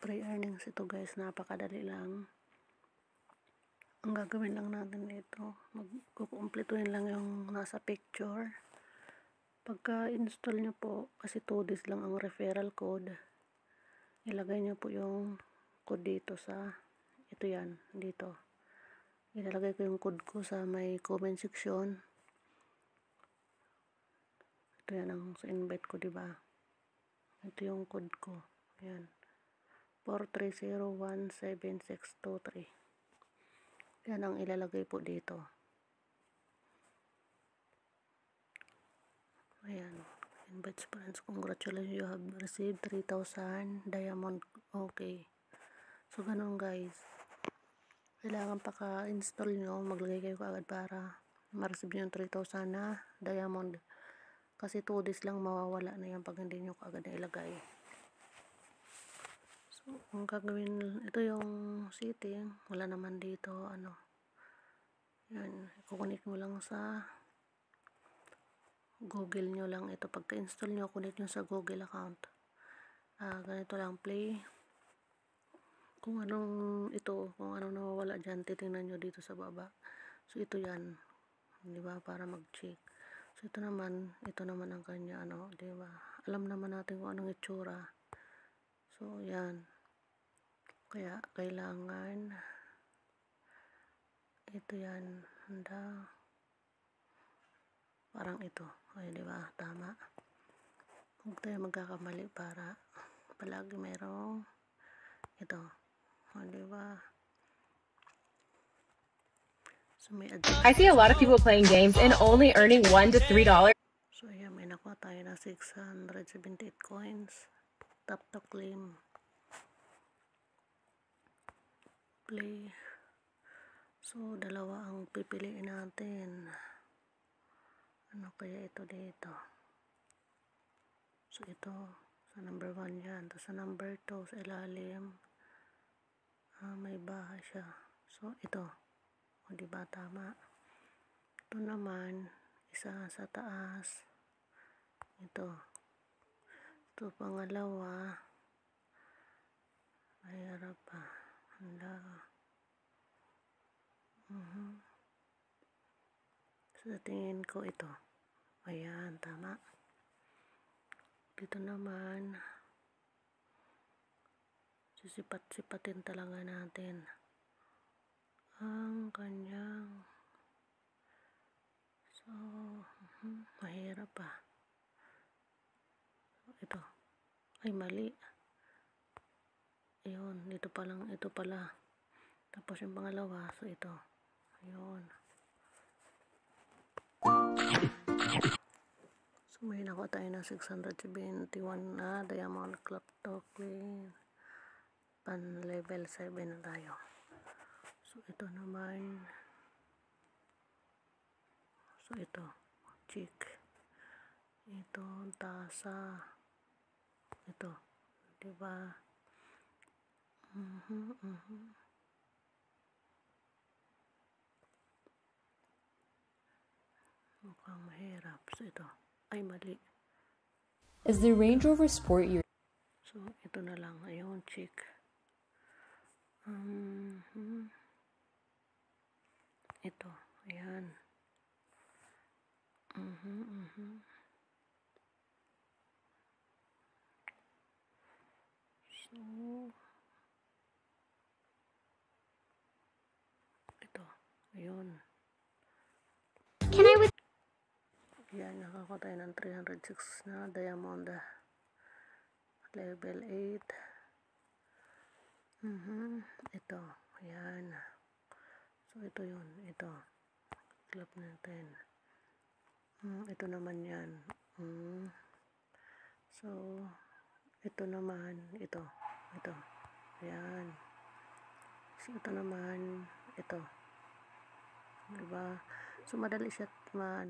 free earnings ito guys, napakadali lang. Ang gagawin lang natin dito, magkukumpletuhin lang yung nasa picture. Pagka install nyo po, kasi 2 days lang ang referral code, ilagay nyo po yung code dito sa, ito yan, dito. Ilalagay ko yung code ko sa may comment section. Ito yan ang sa invite ko, diba? Ito yung code ko. Ayan. 4301763. Yan ang ilalagay po dito. Ayan. Invite friends. Congratulations, you have received 3,000 diamond. Okay. So, ganun guys. Kailangan paka-install nyo. Maglagay kayo kaagad para ma-receive nyo yung 3,000 na diamond. Kasi 2 days lang mawawala na yan pag hindi nyo kaagad na ilagay. So, ang gagawin, ito yung setting. Wala naman dito, ano. Yan. Kukunik mo lang sa Google nyo lang ito. Pagka-install nyo, connect nyo sa Google account. Ganito lang, play. Kung anong ito, kung anong nawawala dyan, titingnan nyo dito sa baba. So, ito yan. Diba? Para mag-check. So, ito naman ang kanya, ano, diba? Alam naman natin kung anong itsura. So, yan. Kaya, kailangan ito yan. Handa. Parang ito. Ay, diba? Tama. Huwag tayo magkakamali para palagi mayroong ito. O, diba? So, may I see a lot of people playing games and only earning $1 to $3. So, ayan, may nakuha tayo na 678 coins. Tap to claim. Play. So, dalawa ang pipiliin natin. Ano kaya ito dito? So, ito. Sa number 1 yan. Tapos sa number 2, sa ilalim. May bahay siya. So, ito. O, diba tama? Ito naman, isa sa taas. Ito. Ito pangalawa. Ay, harap pa. Handa. So, tingin ko ito. Ayan, tama. Dito naman, sisipat-sipatin talaga natin ang kanyang, so, mahirap pa. Ito. Ay, mali. Ayun, dito pa lang, ito pala. Tapos yung pangalawa, so ito. Ayun. So, may nakuha tayo ng 671 na diamond clock to clean. Pan level 7 na tayo. So, ito naman. So, ito. Check. Ito, tasa. Ito. Diba? Mukhang mahirap. So, ito. Ay, mali. Is the Range Rover Sport your... So, ito na lang. Ayun, check. Ito. Ayan. So, ito. Ayun. Can I with... Yan, nakakuha tayo ng 306 na diamond. Level 8. Ito. Ayan. So, ito yun. Ito. Club natin. Ito naman yan. So, ito naman. Ito. Ito. Ayan. So, ito naman. Ito. Diba? So, madali siya man.